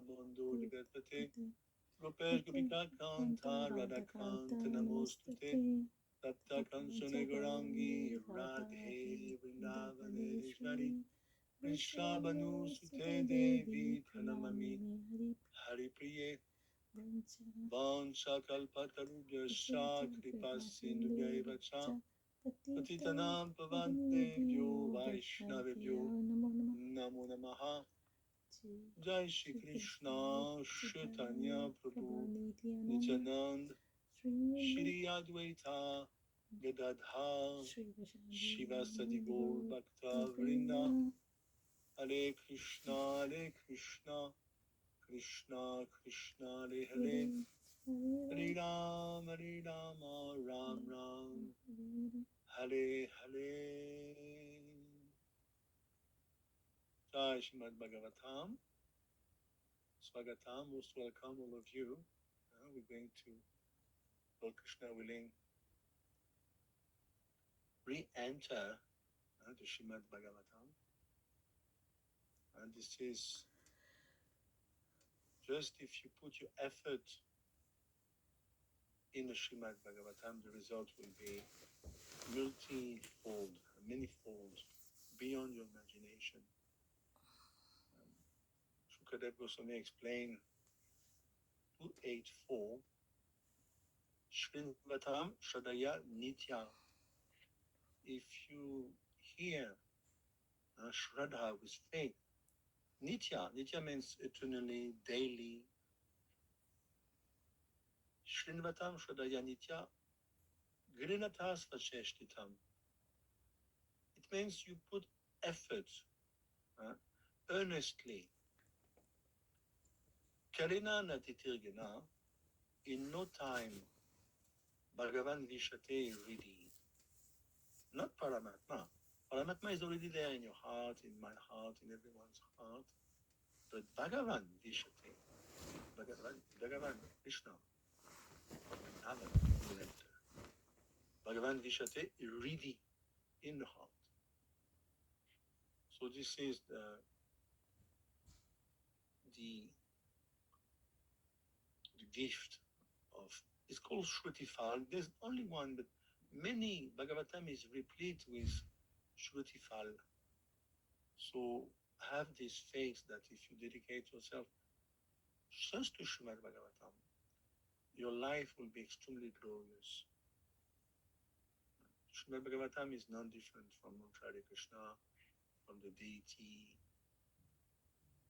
Bondo Jagatpate, Gopesh Gopika Kanta Radhakanta Namostute, Tapta Kansune Gorangi Radhe Vrindavaneshwari, Vrishabhanu Sute Devi Pranamami Haripriye, Vanchakalpatarubhyascha Kripasindhubhyacha, Patitanam Pavantebhyo Vaishnavebhyo Namo Namaha. Jai Shri Krishna Chaitanya Prabhu Nityanand Shri Advaita Gadadhar Shivasadi Gaur Bhakta Vrinda. Hare Krishna Krishna Krishna Hare Hare, Hare Rama Ram Ram Hare Hare. Jai Srimad Bhagwatam. Swagatam, most welcome all of you. We're going to, Lord Krishna willing, re-enter the Srimad Bhagwatam. And this is just if you put your effort in the Srimad Bhagwatam, the result will be multi-fold, many-fold, beyond your imagination. Shukadev Goswami explained 284, Srinvatam Shadaya Nitya. If you hear Shraddha with faith, Nitya means eternally, daily. Srinvatam Shradaya Nitya Grinatas Vacheshtitam. It means you put effort, earnestly. Karina Natitirgana, in no time, Bhagavan Vishate Ridi. Not Paramatma. Paramatma is already there in your heart, in my heart, in everyone's heart. But Bhagavan Vishate, Bhagavan Krishna, Bhagavan Vishate Ridi, in the heart. So this is the gift of, it's called Shrutifal. There's only one, but many, Bhagavatam is replete with Shrutifal. So have this faith that if you dedicate yourself just to Srimad Bhagavatam, your life will be extremely glorious. Srimad Bhagavatam is non-different from Hare Krishna, from the deity.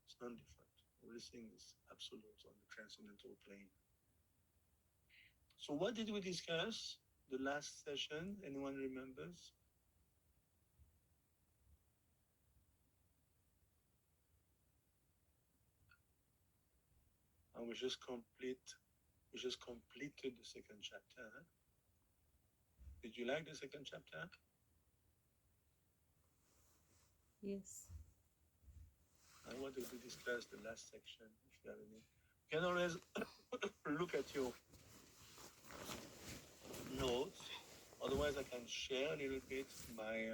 It's non-different. Everything is absolute on the transcendental plane. So what did we discuss the last session? Anyone remembers? And we just completed the second chapter. Did you like the second chapter? Yes. And what did we discuss the last section? If you have any, you can always look at your notes. Otherwise, I can share a little bit my.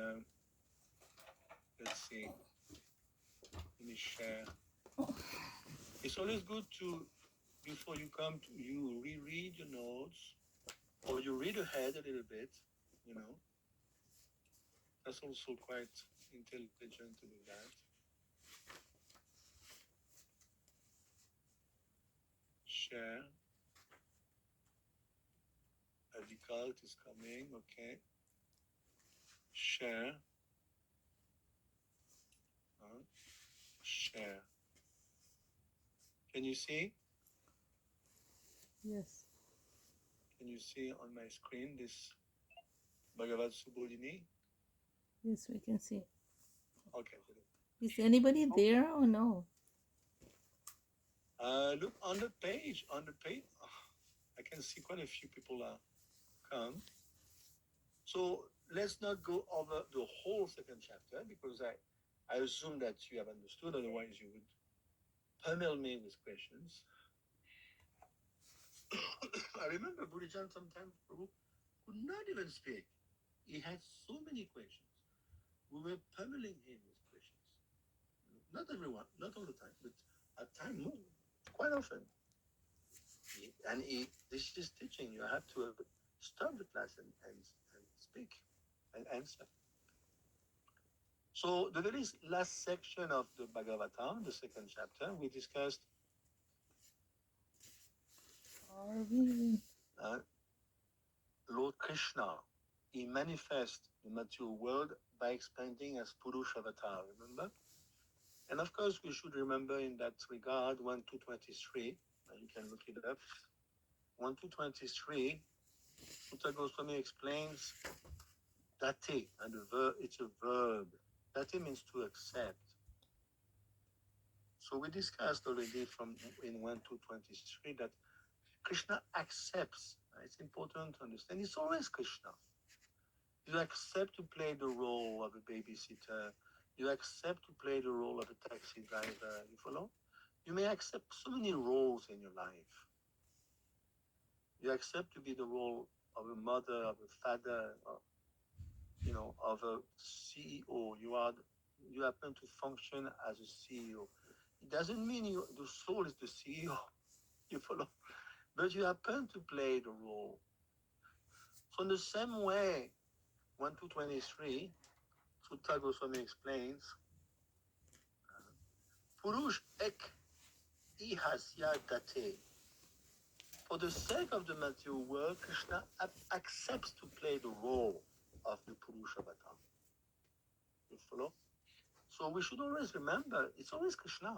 Let's see. Let me share. It's always good to, before you come to, you reread your notes, or you read ahead a little bit. You know, that's also quite intelligent to do that. Share. A default is coming, okay. Share. Share. Can you see? Yes. Can you see on my screen this Bhagavad Subodhini? Yes, we can see. Okay. Is anybody there or no? Look on the page. I can see quite a few people come. So let's not go over the whole second chapter because I assume that you have understood. Otherwise, you would pummel me with questions. I remember Buddha sometimes could not even speak. He had so many questions. We were pummeling him with questions. Not everyone, not all the time, but at times more. quite often. This is teaching. You have to stop the class and speak and answer. So the very last section of the Bhagavatam, the second chapter, we discussed Lord Krishna. He manifests the material world by expanding as Purush Avatar, remember? And of course, we should remember in that regard 1-2-23, you can look it up. 1-2-23, Sutta Goswami explains date, and it's a verb. Date means to accept. So we discussed already in 1-2-23 that Krishna accepts. It's important to understand. It's always Krishna. You accept to play the role of a babysitter. You accept to play the role of a taxi driver. You follow? You may accept so many roles in your life. You accept to be the role of a mother, of a father, of a CEO. You happen to function as a CEO. It doesn't mean the soul is the CEO. You follow? But you happen to play the role. So in the same way, 1-2-23, Sutta Goswami explains, Purush ek ihasya date. For the sake of the material world, Krishna accepts to play the role of the Purush avatar. You follow? So we should always remember, it's always Krishna.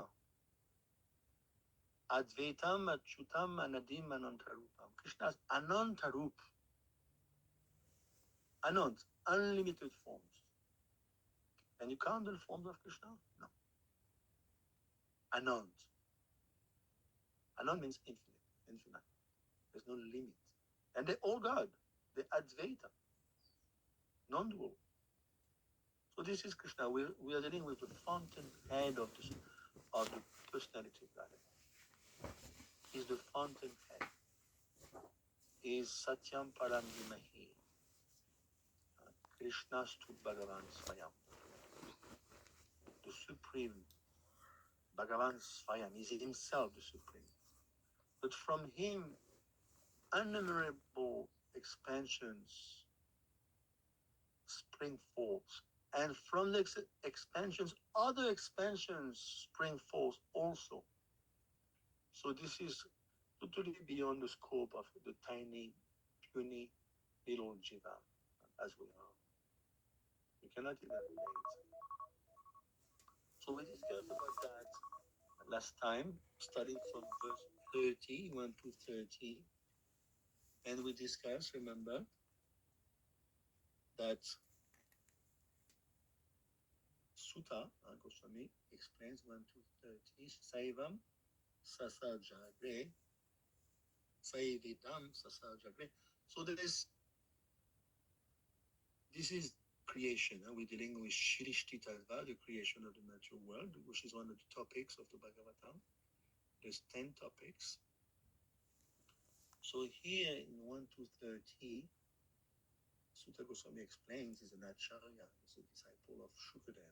Advaitam, Achyutam, Anadim, Anantarupam. Krishna's Anantarup. Anant, unlimited forms. Can you count the forms of Krishna? No. Anant. Anant means infinite. There's no limit. And they're all God. They're Advaita. Non-dual. So this is Krishna. We are dealing with the fountainhead of the personality of God. He's the fountainhead. He is Satyam Param Dhimahi. Krishna Stu Bhagavan Swayam. The Supreme. Bhagavan Swayam is himself the Supreme. But from him, innumerable expansions spring forth. And from the expansions, other expansions spring forth also. So this is totally beyond the scope of the tiny, puny little jiva as we are. You cannot even relate. So we discussed about that last time, starting from verse 30, 1-30. And we discussed, remember, that Sutta Goswami explains 1-30, Saivam Sasajagre, Saividam Sasajagre. So this is creation. We're dealing with Shirishtitatva, the creation of the natural world, which is one of the topics of the Bhagavatam. There's 10 topics. So here in 1-30, Sutta Goswami explains he's an acharya, he's a disciple of Shukadeva.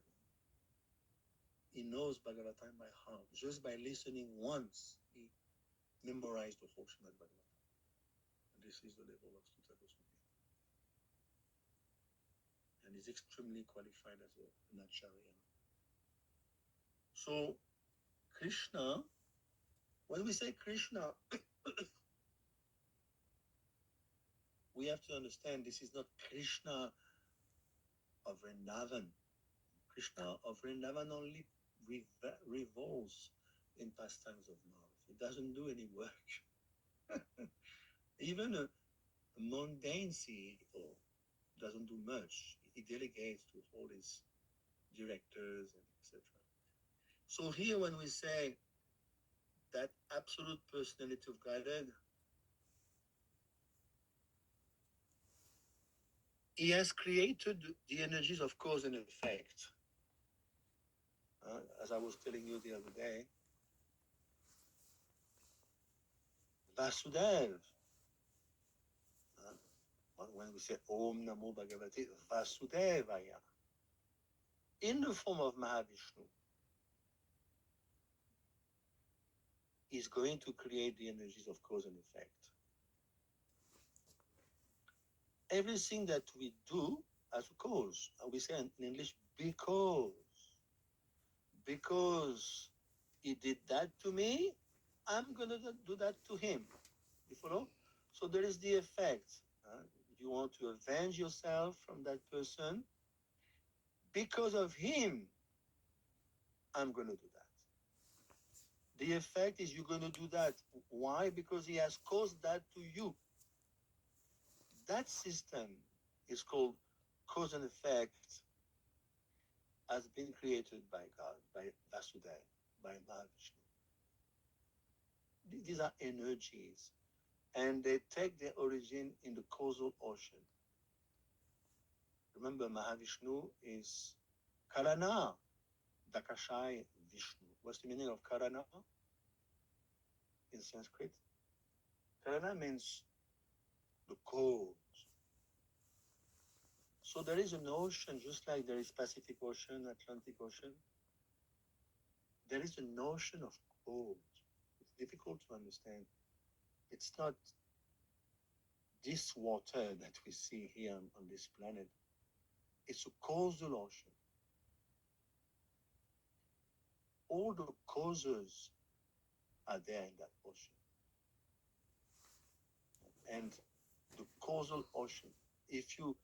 He knows Bhagavatam by heart. Just by listening once, he memorized the whole Srimad Bhagavatam. And this is the level of Sutta Goswami. And he's extremely qualified as an acharya. So, Krishna, when we say Krishna, we have to understand this is not Krishna of Vrindavan. Krishna of Vrindavan only revolves in pastimes of love. He doesn't do any work. Even a mundane CEO doesn't do much. He delegates to all his directors and etc. So here when we say that absolute personality of Godhead, he has created the energies of cause and effect. As I was telling you the other day, Vasudev, when we say Om Namo Bhagavate Vasudevaya, in the form of Mahavishnu, is going to create the energies of cause and effect. Everything that we do has a cause. We say in English, because he did that to me, I'm going to do that to him. You follow? So there is the effect. You want to avenge yourself from that person. Because of him, I'm going to do that. The effect is you're going to do that. Why? Because he has caused that to you. That system is called cause and effect, has been created by God, by Vasudeva, by Mahavishnu. These are energies, and they take their origin in the causal ocean. Remember, Mahavishnu is Karana, Dakashai Vishnu. What's the meaning of Karana in Sanskrit? Karana means the cause. So there is an ocean, just like there is Pacific Ocean, Atlantic Ocean. There is an ocean of cause. It's difficult to understand. It's not this water that we see here on this planet. It's a causal ocean. All the causes are there in that ocean. And the causal ocean, if you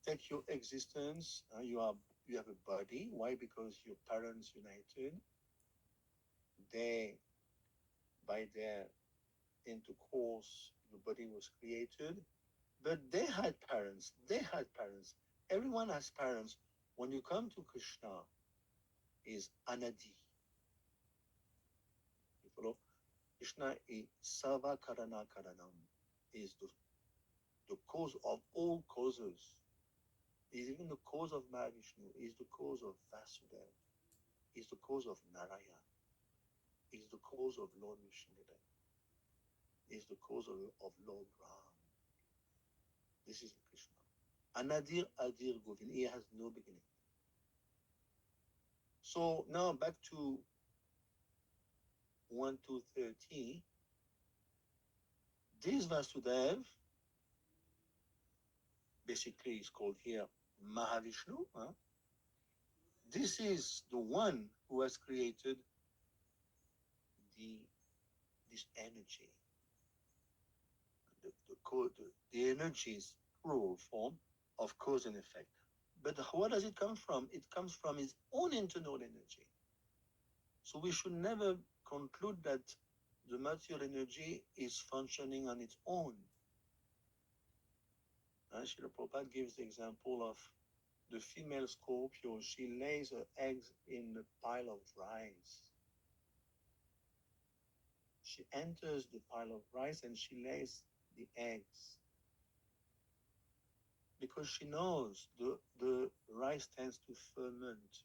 take your existence, you have a body. Why? Because your parents united. They, by their intercourse, the body was created. But they had parents. They had parents. Everyone has parents. When you come to Krishna, is Anadi. You follow? Krishna is Sarva Karana Karanam, is the cause of all causes. Is even the cause of Mahavishnu, is the cause of Vasudeva, is the cause of Narayana, is the cause of Lord Vishnudev, is the cause of Lord Ram. This is Krishna. Anadir Adir Govind, he has no beginning. So now back to 1, 2, 30. This Vasudev basically is called here Mahavishnu. This is the one who has created this energy. The energy is plural form of cause and effect. But where does it come from? It comes from his own internal energy. So we should never conclude that the material energy is functioning on its own. Srila Prabhupada gives the example of the female Scorpio. She lays her eggs in a pile of rice. She enters the pile of rice and she lays the eggs. Because she knows the rice tends to ferment.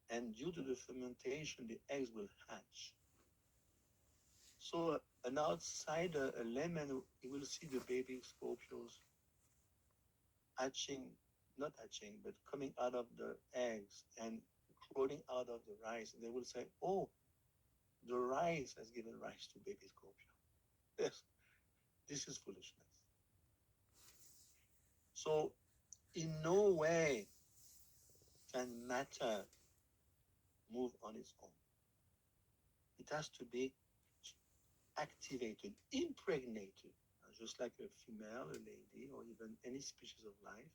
And due to the fermentation, the eggs will hatch. So an outsider, a layman, he will see the baby Scorpios hatching, not hatching, but coming out of the eggs and crawling out of the rice. And they will say, oh, the rice has given rise to baby Scorpio. Yes, this is foolishness. So in no way can matter move on its own. It has to be activated, impregnated, just like a female, a lady, or even any species of life,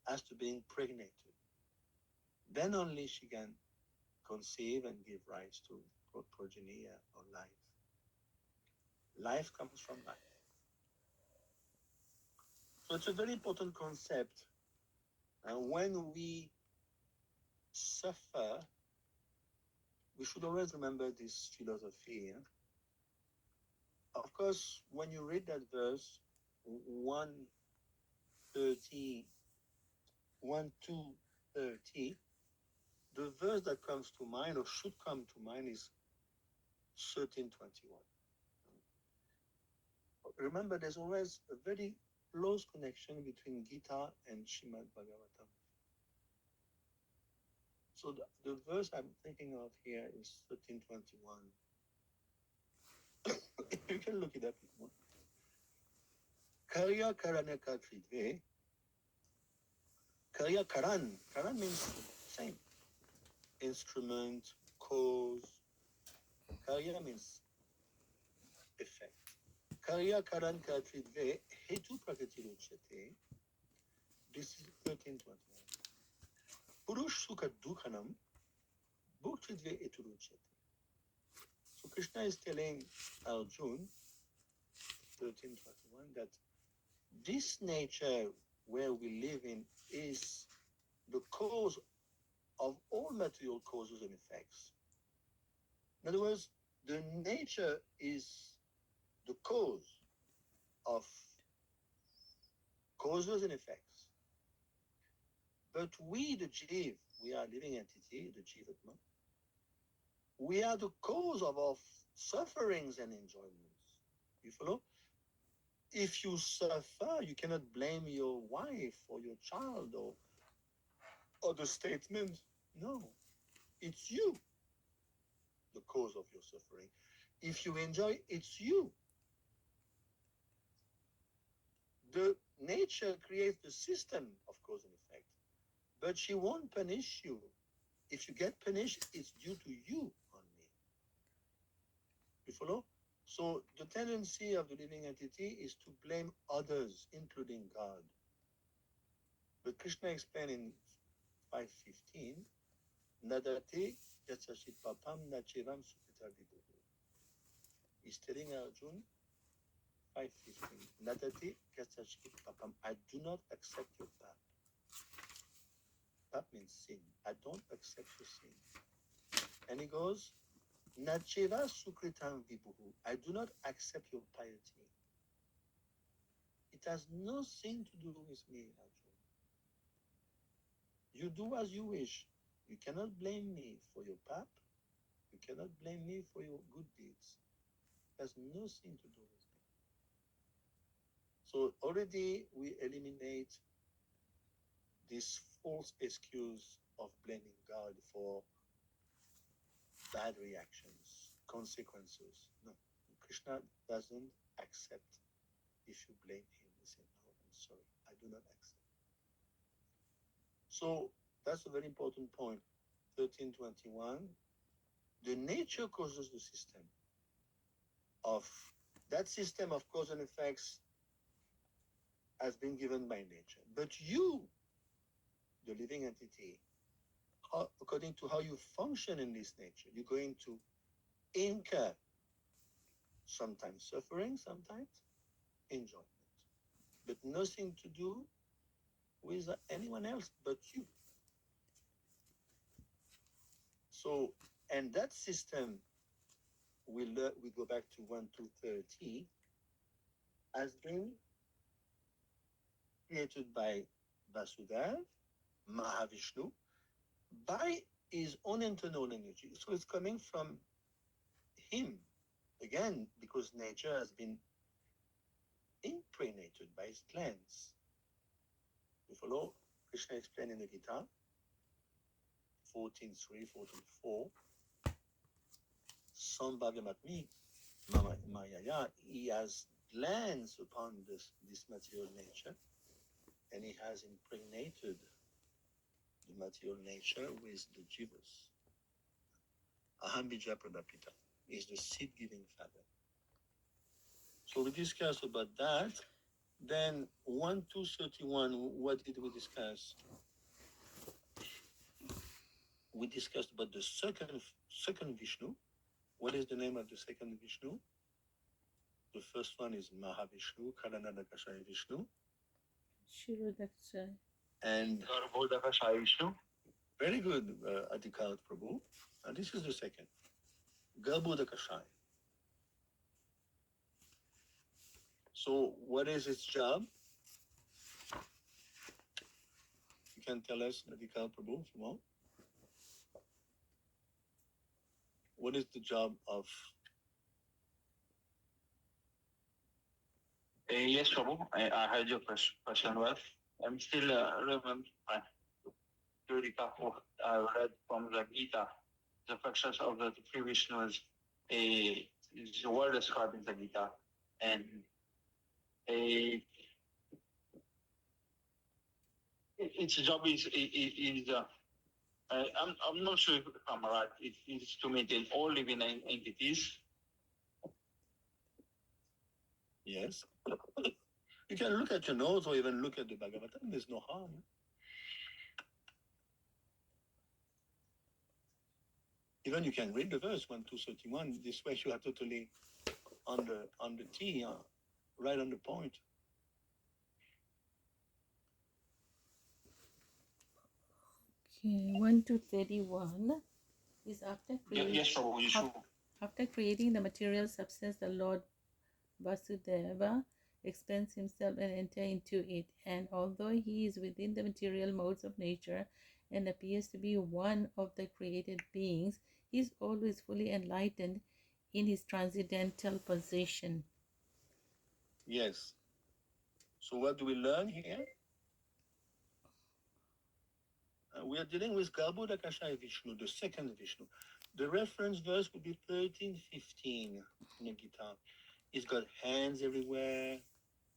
has to be impregnated. Then only she can conceive and give rise to progeny or life. Life comes from life. So it's a very important concept. And when we suffer, we should always remember this philosophy. Of course, when you read that verse, 1:30, 1, 2, 30, the verse that comes to mind or should come to mind is 13:21. Remember, there's always a very close connection between Gita and Srimad Bhagwatam. So the verse I'm thinking of here is 13:21. You can look it up if you want. Karya Karana Katridve. Karya Karan. Karan means same. Instrument, cause. Karya means effect. Karya Karan Katridve. Hetu Prakriti Uchate. This is 1321. Purush Sukha Dukhanam. Bhuktridve Eturuchate. So Krishna is telling Arjuna 1321 that this nature where we live in is the cause of all material causes and effects. In other words, the nature is the cause of causes and effects. But we, the Jiv, we are living entity, the Jivatma, we are the cause of our sufferings and enjoyments. You follow? If you suffer, you cannot blame your wife or your child or the statement. No, it's you, the cause of your suffering. If you enjoy, it's you. The nature creates the system of cause and effect, but she won't punish you. If you get punished, it's due to you only. You follow? So the tendency of the living entity is to blame others, including God. But Krishna explained in 5:15, Nadate Yatsashit Papam Nachevam Sukrita Vibhudu. He's telling Arjuna 5:15, Nadate Yatsashit Papam. I do not accept your path. That means sin. I don't accept your sin. And he goes, Nacheva Sukritam Vibhudu. I do not accept your piety. It has nothing to do with me, Arjuna. You do as you wish. You cannot blame me for your path. You cannot blame me for your good deeds. It has nothing to do with me. So already we eliminate this false excuse of blaming God for bad reactions, consequences. No, Krishna doesn't accept if you blame him. He said, no, I'm sorry, I do not accept. So that's a very important point. 1321, the nature causes the system of that system of cause and effects has been given by nature. But you, the living entity, according to how you function in this nature, you're going to incur sometimes suffering, sometimes enjoyment, but nothing to do with anyone else but you. So, and that system, we go back to 1 to 30, has been created by Vasudeva, Mahavishnu, by his own internal energy. So it's coming from him, again, because nature has been impregnated by his glands. You follow? Krishna explained in the Gita, 14.3, 14.4, Sambhagamatmi Mayaya, he has glands upon this material nature, and he has impregnated the material nature with the jivas. Aham bija pradapita is the seed-giving father. So we discussed about that. Then 1 to 31, what did we discuss? We discussed about the second Vishnu. What is the name of the second Vishnu? The first one is Mahavishnu, Kalanadakashaya Vishnu. Shirodakshaya. And Garbhodakashaya Vishnu. Very good, Adhikarat Prabhu. And this is the second. Garbhodakashaya. So what is its job? You can tell us, Adhikarat Prabhu, if you want. What is the job of... Yes, Prabhu, I heard your question well. I'm still remember to recap what I read from the Gita. The functions of the three Vishnus, is well described in the Gita, and a its job I'm not sure if I'm right. It is to maintain all living entities. Yes. You can look at your nose or even look at the Bhagavatam. There's no harm. Even you can read the verse 1 to 31. This way you are totally on the T, right on the point. Okay, 1 to 31 is after creating. Yes, Prabhu, you should. After creating the material substance, the Lord Vasudeva expands himself and enters into it. And although he is within the material modes of nature and appears to be one of the created beings, he is always fully enlightened in his transcendental position. Yes. So what do we learn here? We are dealing with Garbhodakashayi Vishnu, the second Vishnu. The reference verse would be 13:15 in the Gita. He's got hands everywhere,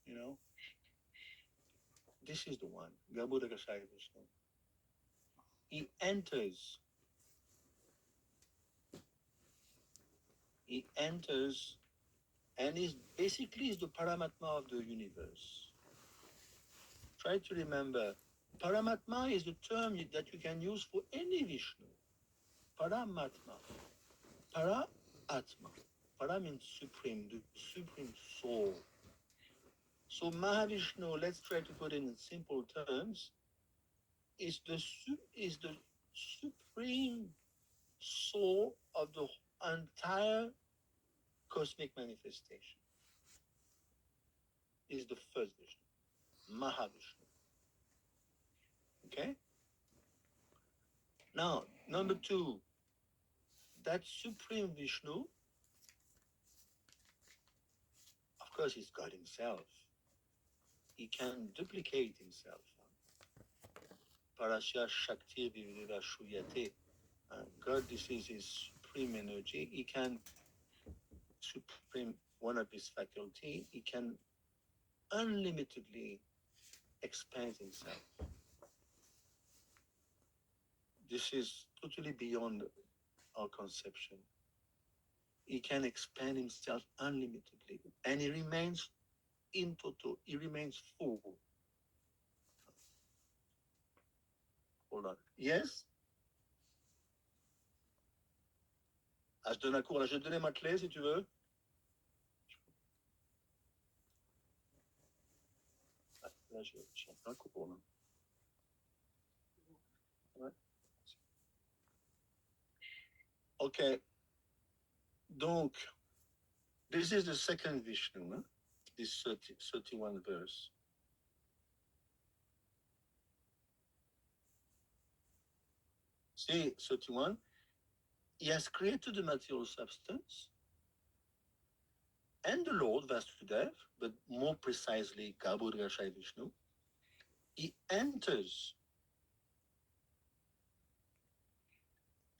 you know. This is the one, Garbhodakashayi Vishnu. He enters and is basically is the Paramatma of the universe. Try to remember, Paramatma is the term that you can use for any Vishnu. Paramatma. Para Atma. Para means supreme, the supreme soul. So Mahavishnu, let's try to put it in simple terms, is the supreme soul of the entire cosmic manifestation. Is the first Vishnu, Mahavishnu. Okay? Now, number two, that supreme Vishnu, of course, is God himself. He can duplicate himself. Parasya Shakti Viviva Shuyate. God, this is his supreme energy. He can supreme one of his faculty. He can unlimitedly expand himself. This is totally beyond our conception. He can expand himself unlimitedly, and he remains in total. He remains full. Hold on. Yes? Ah, je donne un cours là. Je vais te donner ma clé si tu veux. Ah, là, je suis en plein cours là. Ouais. Okay. Donc, this is the second Vishnu, huh? This 31 verse. See, 31. He has created the material substance, and the Lord Vasudev, but more precisely Garbhodakashayi Vishnu, he enters.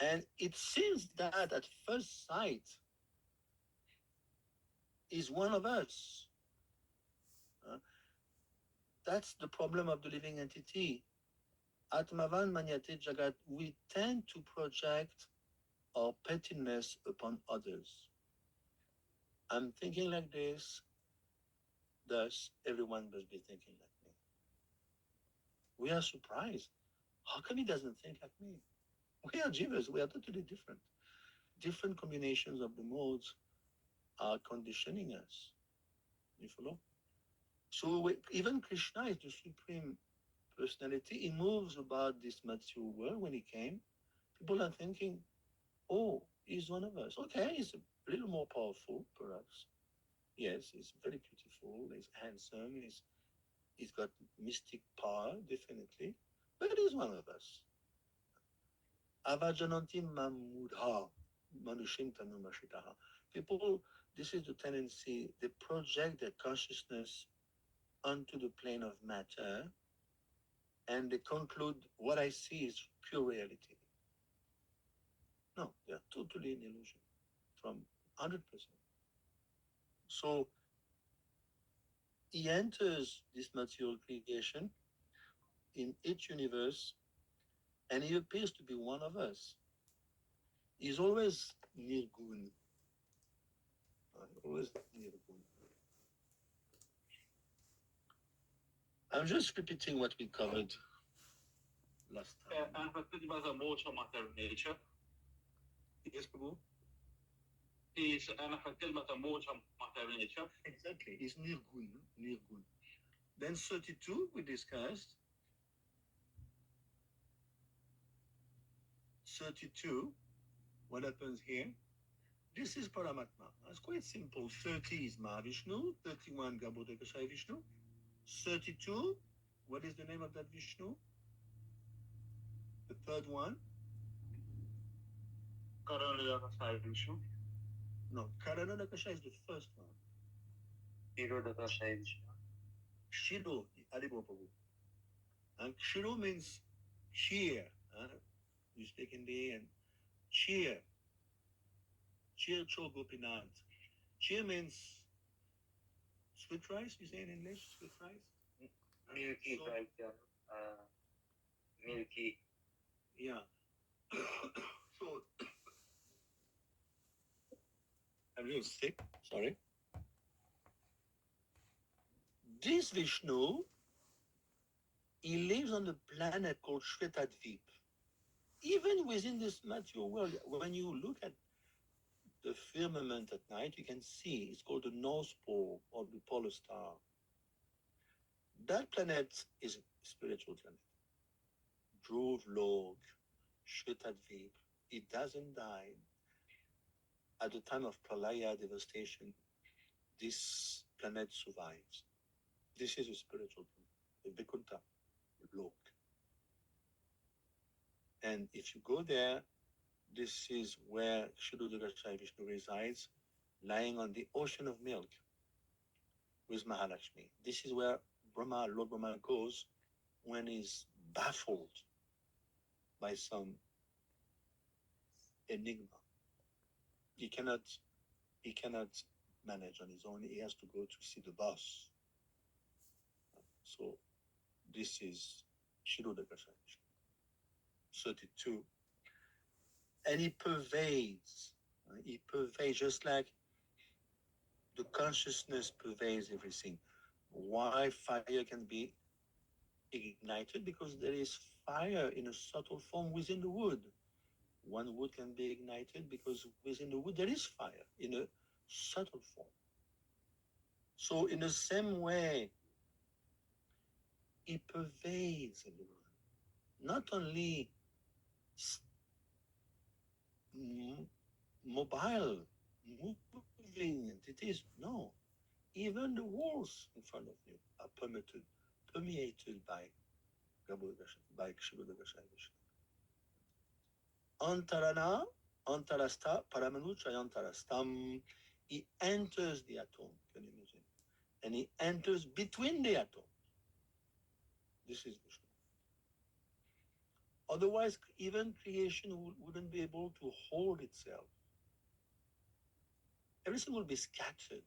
And it seems that at first sight is one of us. That's the problem of the living entity. Atmavan Manyate Jagat, we tend to project our pettiness upon others. I'm thinking like this, thus everyone must be thinking like me. We are surprised. How come he doesn't think like me? We are jivas, we are totally different. Different combinations of the modes are conditioning us. You follow? So even Krishna is the supreme personality. He moves about this material world. When he came, people are thinking, oh, he's one of us. Okay, he's a little more powerful, perhaps. Yes, he's very beautiful, he's handsome, he's got mystic power, definitely. But he's one of us. Avajananti mamudha manushim tanumashitaha. People, this is the tendency, they project their consciousness onto the plane of matter, and they conclude what I see is pure reality. No, they are totally an illusion from 100%. So he enters this material creation in each universe, and he appears to be one of us. He's always Nirgun. Always Nirgun. I'm just repeating what we covered last time. And was a motion matter nature. Yes, Prabhu? Is a motion matter nature. Exactly. It's Nirgun. Nirgun. Then 32, we discussed. 32, what happens here? This is Paramatma. It's quite simple. 30 is Mahavishnu, 31 Garbhodakashayi Vishnu, 32, what is the name of that Vishnu? The third one? Karanadakashayi Vishnu. No, Karanadakashayi is the first one. Hirodakashayi Vishnu. Shiro, Adibo Prabhu. And Shiro means cheer. You speak Hindi and cheer. Cheer Cho Gopinath. Cheer means sweet rice, you say in English? Sweet rice? Milky So- rice, milky. Yeah. So I'm a little sick, sorry. This Vishnu, he lives on a planet called Shvetadvip. Even within this material world, when you look at the firmament at night, you can see it's called the North Pole or the polar star. That planet is a spiritual planet. Dhruv Lok, Shvetadvip. It doesn't die. At the time of Pralaya devastation, this planet survives. This is a spiritual planet, the Vaikuntha Lok. And if you go there, this is where Kshirodakashayi Vishnu resides, lying on the ocean of milk with Mahalakshmi. This is where Lord Brahma goes when he's baffled by some enigma. He cannot manage on his own. He has to go to see the boss. So this is Kshirodakashayi Vishnu. 32. And he pervades just like the consciousness pervades everything. Why fire can be ignited? Because there is fire in a subtle form within the wood. One wood can be ignited because within the wood there is fire in a subtle form. So in the same way, it pervades everyone. Not only mobile, moving entities, no. Even the walls in front of you are permeated by Kshirodakashayi Vishnu. Antarana, Antarasta, Paramanuchayantarastam. He enters the atom, can you imagine? And he enters between the atoms. This is Vishnu. Otherwise, even creation wouldn't be able to hold itself. Everything will be scattered.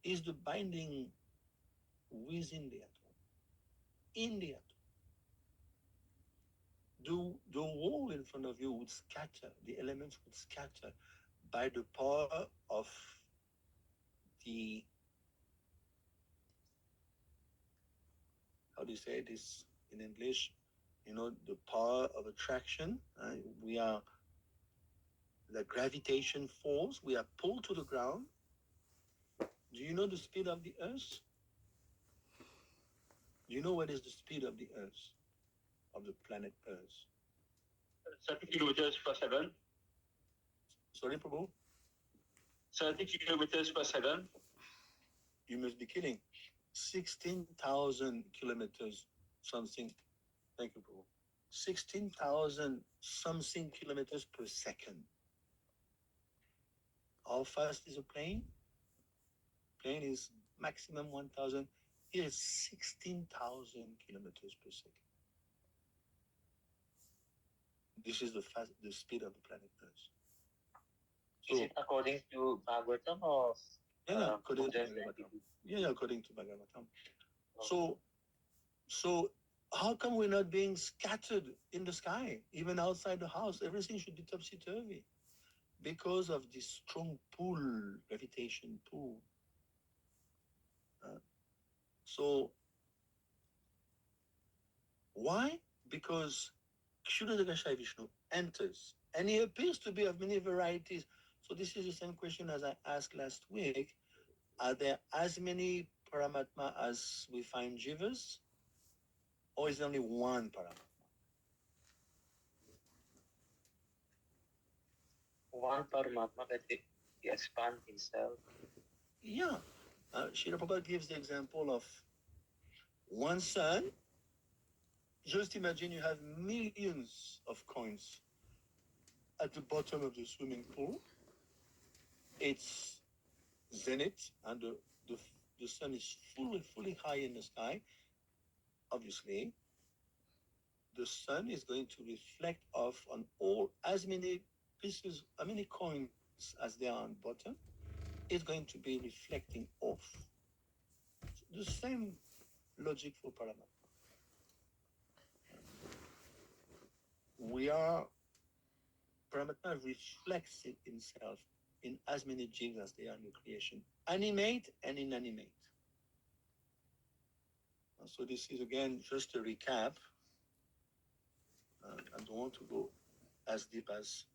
Is the binding within the atom, in the atom. The wall in front of you would scatter, the elements would scatter by the power of the, how do you say this in English? The power of attraction. We are the gravitation force. We are pulled to the ground. Do you know the speed of the earth? Do you know what is the speed of the earth, of the planet Earth? 30 kilometers per second. Sorry, Prabhu? 30 kilometers per second. You must be kidding. 16,000 kilometers something. Thank you, Prabhu. 16,000 something kilometers per second. How fast is a plane? Plane is maximum 1,000. Here is 16,000 kilometers per second. This is the speed of the planet Earth. Is it according to Bhagavatam or according to modern Bhagavatam. scientific? Yeah, according to Bhagavatam. So how come we're not being scattered in the sky, even outside the house? Everything should be topsy-turvy because of this strong pull, gravitation pull. So why? Because Kshudradagasha Vishnu enters, and he appears to be of many varieties. So this is the same question as I asked last week. Are there as many Paramatma as we find Jivas? Or is there only one Paramatma? One Paramatma that he expands himself. Yeah. Srila Prabhupada gives the example of one sun. Just imagine you have millions of coins at the bottom of the swimming pool. It's zenith, and the sun is fully high in the sky. Obviously, the sun is going to reflect off on all as many pieces, how many coins as there are on bottom. It's going to be reflecting off. The same logic for Paramatma. Paramatma reflects it himself in as many jivas as they are in the creation, animate and inanimate. So this is again just a recap. I don't want to go as deep as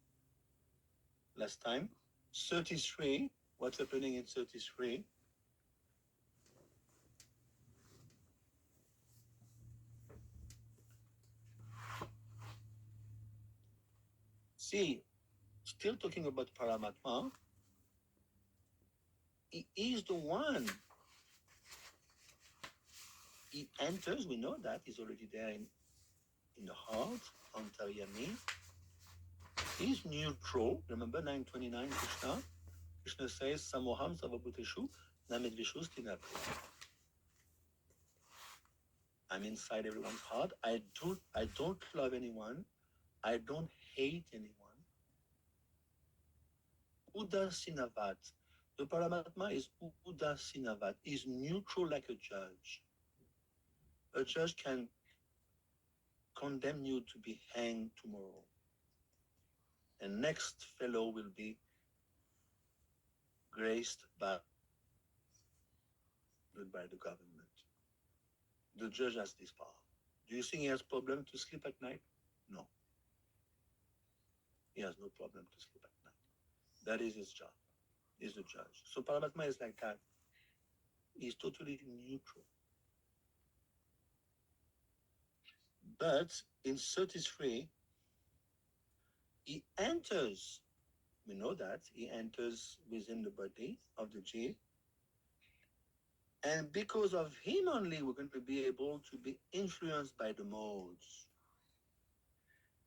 last time. 33, what's happening in 33? See, still talking about Paramatma, he is the one. He enters, we know that, he's already there in the heart, Antaryami. He's neutral. Remember 929 Krishna? Krishna says, Samoham Savabhuteshu Namidvishu Stinapri. I'm inside everyone's heart. I don't love anyone. I don't hate anyone. Udasinavat. The Paramatma is Udasinavat, is neutral like a judge. A judge can condemn you to be hanged tomorrow. And next fellow will be graced by the government. The judge has this power. Do you think he has problem to sleep at night? No. He has no problem to sleep at night. That is his job. He's the judge. So Paramatma is like that. He's totally neutral. But in 33, he enters. We know that he enters within the body of the jiva. And because of him only, we're going to be able to be influenced by the modes.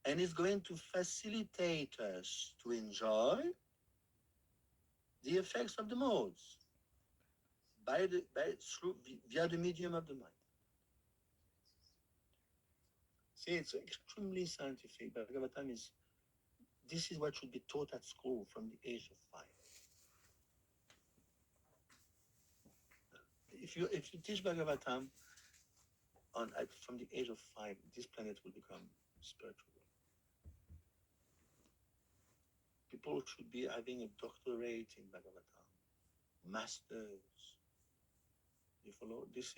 And it's going to facilitate us to enjoy the effects of the modes via the medium of the mind. See, it's extremely scientific. Bhagavatam this is what should be taught at school from the age of 5. If you teach Bhagavatam from the age of 5, this planet will become spiritual. People should be having a doctorate in Bhagavatam, masters. You follow? This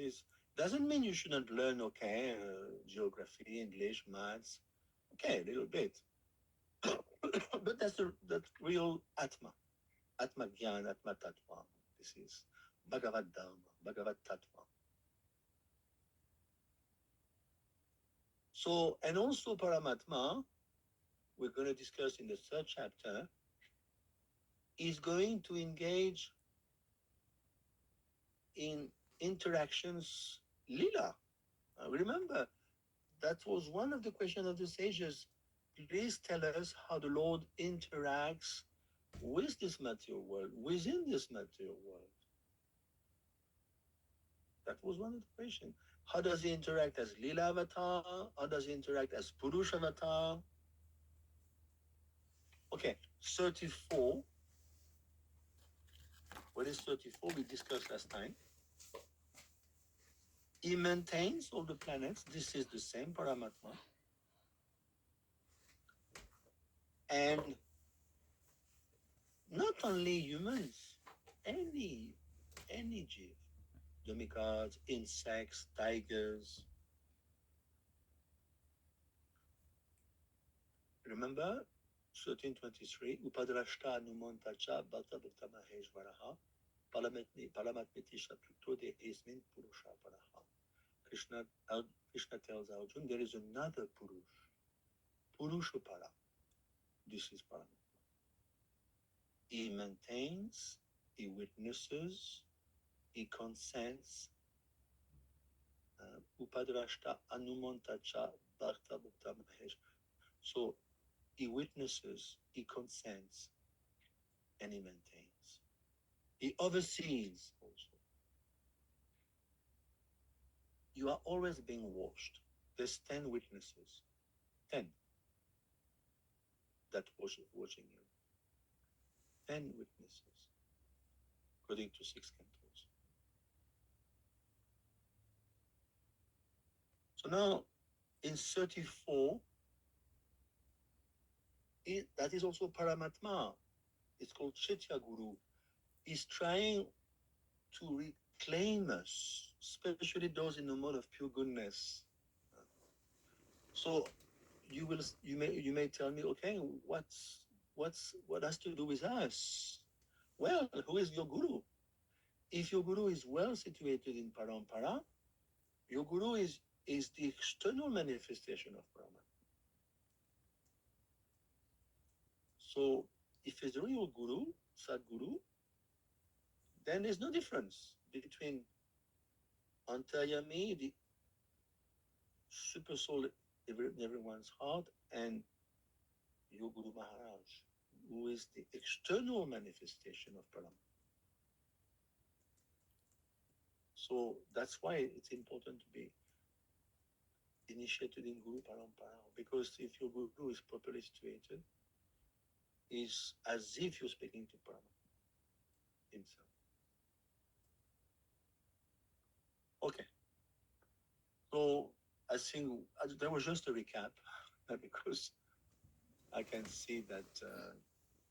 doesn't mean you shouldn't learn, geography, English, maths. Okay, a little bit. But that's real Atma. Atma Gyan, Atma Tattva. This is Bhagavad Dharma, Bhagavad Tattva. So, and also Paramatma, we're going to discuss in the 3rd chapter, is going to engage in interactions lila. Remember, that was one of the questions of the sages. Please tell us how the Lord interacts with this material world, within this material world. That was one of the questions. How does he interact as Lila avatar? How does he interact as Purush avatar? Okay, 34. What is 34? We discussed last time. He maintains all the planets. This is the same Paramatma. And not only humans, any jiv, demigods, insects, tigers. Remember 1323, Upadrashta Anumantacha Bhakta Bhakta Maheshvaraha Paramatmiti Shatrukto De Esmin Purusha Paraha. Krishna tells Arjuna there is another Purushapara. This is Paramatma. He maintains, he witnesses, he consents. Upadrashta Anumantacha Bhakta Bhakta Mahesh. So he witnesses, he consents, and he maintains. He oversees also. You are always being watched. There's 10 witnesses. 10 that watching you. 10 witnesses, according to 6 cantos. So now, in 34, that is also Paramatma. It's called Chaitya Guru. He's trying to reclaim us, especially those in the mode of pure goodness. So you may tell me, okay, what has to do with us? Well, who is your guru? If your guru is well situated in Parampara, your guru is the external manifestation of Paramatma. So if it's the real guru, Sadguru, then there's no difference between Antayami, the super soul in everyone's heart, and your Guru Maharaj, who is the external manifestation of Paramatma. So that's why it's important to be initiated in Guru Parampara, because if your Guru is properly situated, it's as if you're speaking to Paramatma himself. Okay. So I think that was just a recap, because I can see that